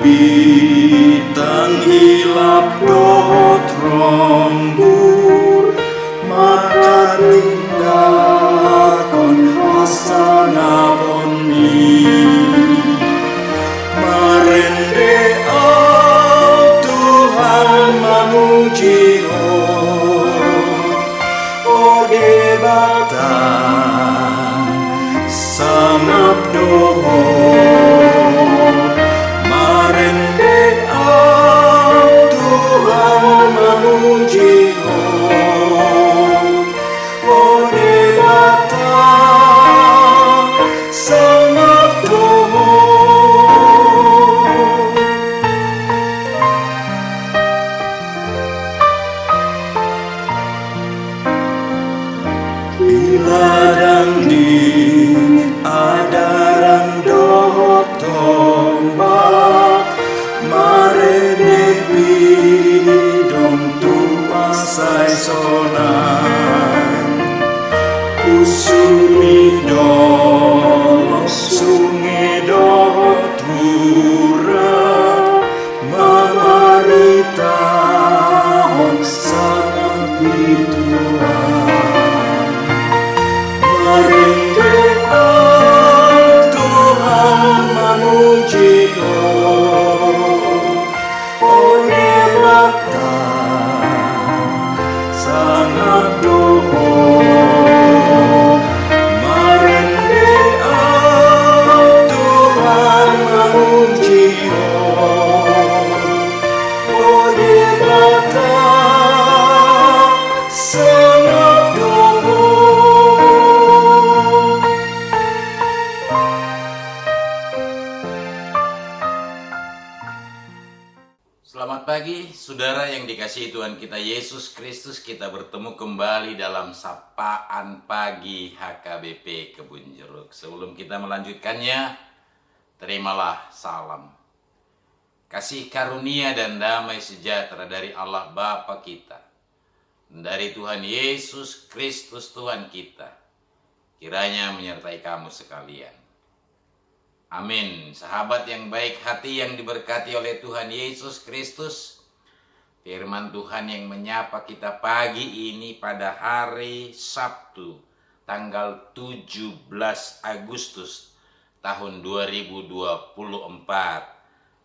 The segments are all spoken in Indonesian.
Bintang hilap dot rombur, maka tinggalkan asana poni. Marende Tuhan memuji ode batang samap doho. Ladang di adaran doh tombak, marene bidong tuasai sonan. Usumi doh sungai doh tura, mamarita sangat bituan. Tuhan memuji ode batang sangat doho. Marende Tuhan memuji ode batang sangat doho. Selamat pagi, saudara yang dikasihi Tuhan kita Yesus Kristus. Kita bertemu kembali dalam Sapaan Pagi HKBP Kebun Jeruk. Sebelum kita melanjutkannya, terimalah salam. Kasih karunia dan damai sejahtera dari Allah Bapa kita, dari Tuhan Yesus Kristus Tuhan kita, kiranya menyertai kamu sekalian. Amin. Sahabat yang baik hati yang diberkati oleh Tuhan Yesus Kristus, firman Tuhan yang menyapa kita pagi ini pada hari Sabtu tanggal 17 Agustus tahun 2024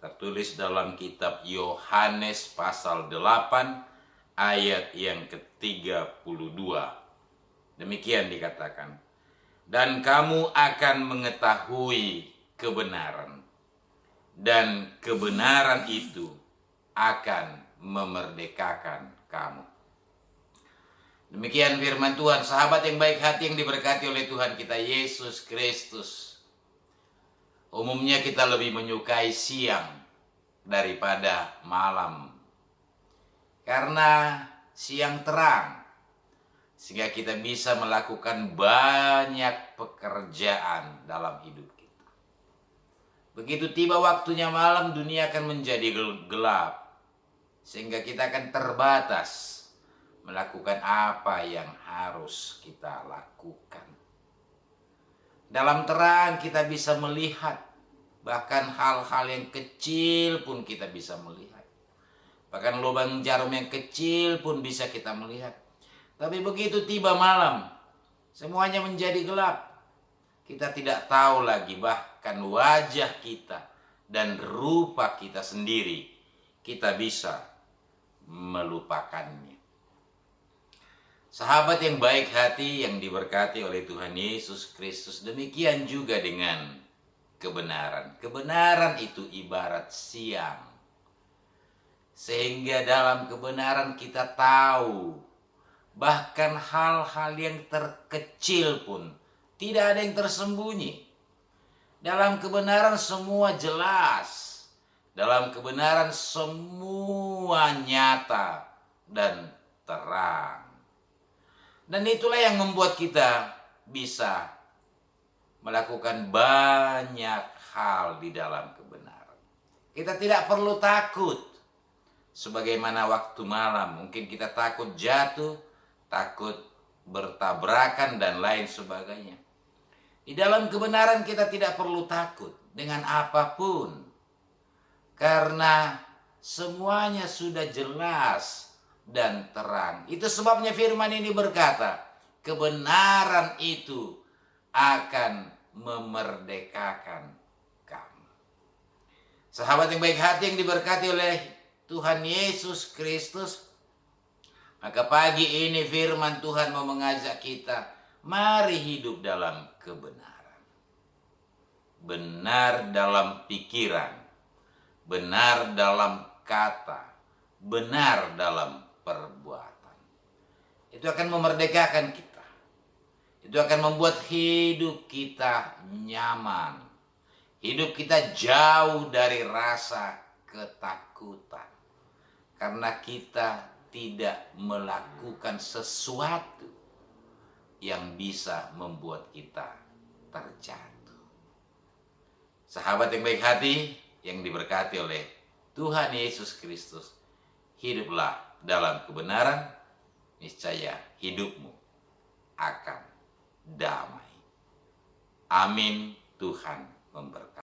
tertulis dalam kitab Yohanes pasal 8 ayat yang ke-32. Demikian dikatakan, dan kamu akan mengetahui kebenaran, dan kebenaran itu akan memerdekakan kamu. Demikian firman Tuhan. Sahabat yang baik hati yang diberkati oleh Tuhan kita Yesus Kristus, umumnya kita lebih menyukai siang daripada malam, karena siang terang sehingga kita bisa melakukan banyak pekerjaan dalam hidup kita. Begitu tiba waktunya malam, dunia akan menjadi gelap, sehingga kita akan terbatas melakukan apa yang harus kita lakukan. Dalam terang kita bisa melihat, bahkan hal-hal yang kecil pun kita bisa melihat. Bahkan lubang jarum yang kecil pun bisa kita melihat. Tapi begitu tiba malam, semuanya menjadi gelap. Kita tidak tahu lagi, bahkan wajah kita dan rupa kita sendiri, kita bisa melupakannya. Sahabat yang baik hati yang diberkati oleh Tuhan Yesus Kristus, demikian juga dengan kebenaran. Kebenaran itu ibarat siang, sehingga dalam kebenaran kita tahu bahkan hal-hal yang terkecil pun tidak ada yang tersembunyi. Dalam kebenaran semua jelas. Dalam kebenaran semua nyata dan terang. Dan itulah yang membuat kita bisa melakukan banyak hal di dalam kebenaran. Kita tidak perlu takut. Sebagaimana waktu malam, mungkin kita takut jatuh, takut bertabrakan dan lain sebagainya. Di dalam kebenaran kita tidak perlu takut dengan apapun. Karena semuanya sudah jelas dan terang. Itu sebabnya firman ini berkata, kebenaran itu akan memerdekakan kamu. Sahabat yang baik hati yang diberkati oleh Tuhan Yesus Kristus, maka pagi ini firman Tuhan mau mengajak kita, mari hidup dalam kebenaran. Benar dalam pikiran, benar dalam kata, benar dalam perbuatan. Itu akan memerdekakan kita. Itu akan membuat hidup kita nyaman. Hidup kita jauh dari rasa ketakutan. Karena kita tidak melakukan sesuatu yang bisa membuat kita terjatuh. Sahabat yang baik hati yang diberkati oleh Tuhan Yesus Kristus, hiduplah dalam kebenaran, niscaya hidupmu akan damai. Amin. Tuhan memberkati.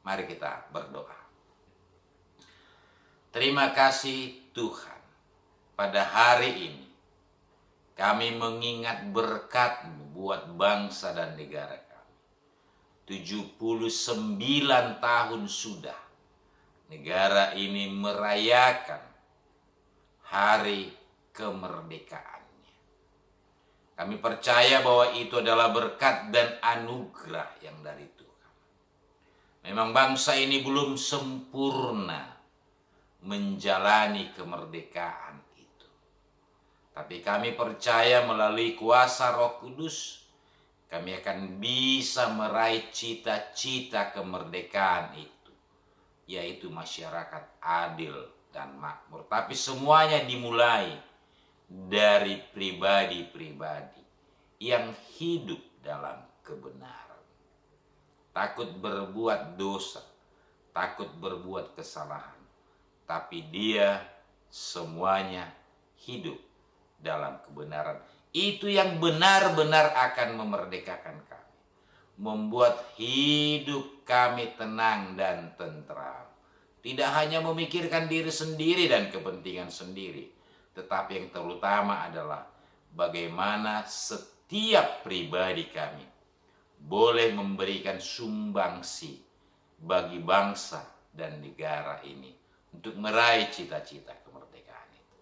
Mari kita berdoa. Terima kasih Tuhan, pada hari ini kami mengingat berkat-Mu buat bangsa dan negara kami. 79 tahun sudah negara ini merayakan hari kemerdekaannya. Kami percaya bahwa itu adalah berkat dan anugerah yang dari Tuhan. Memang bangsa ini belum sempurna menjalani kemerdekaan itu. Tapi kami percaya melalui kuasa Roh Kudus, kami akan bisa meraih cita-cita kemerdekaan itu, yaitu masyarakat adil dan makmur. Tapi semuanya dimulai dari pribadi-pribadi yang hidup dalam kebenaran. Takut berbuat dosa, takut berbuat kesalahan, tapi dia semuanya hidup dalam kebenaran. Itu yang benar-benar akan memerdekakan kami, membuat hidup kami tenang dan tentram. Tidak hanya memikirkan diri sendiri dan kepentingan sendiri, tetapi yang terutama adalah bagaimana setiap pribadi kami boleh memberikan sumbangsi bagi bangsa dan negara ini untuk meraih cita-cita kemerdekaan itu.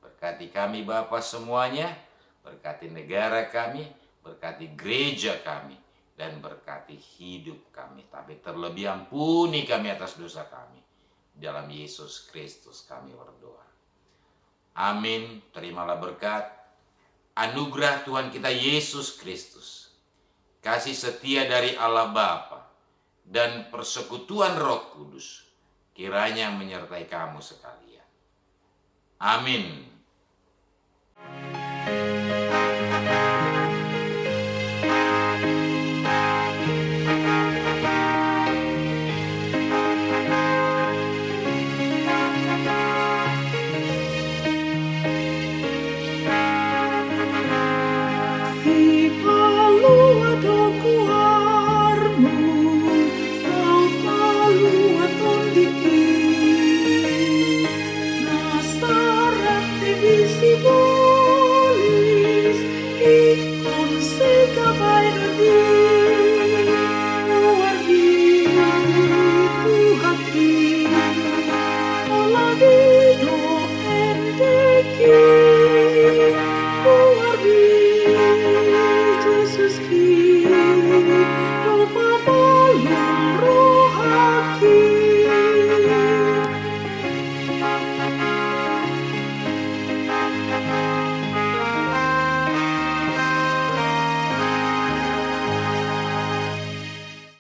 Berkati kami Bapa semuanya, berkati negara kami, berkati gereja kami, dan berkati hidup kami. Tapi terlebih ampuni kami atas dosa kami. Dalam Yesus Kristus kami berdoa. Amin. Terimalah berkat, anugerah Tuhan kita Yesus Kristus, kasih setia dari Allah Bapa, dan persekutuan Roh Kudus kiranya menyertai kamu sekalian. Amin. Simbolis, ikon segabay na di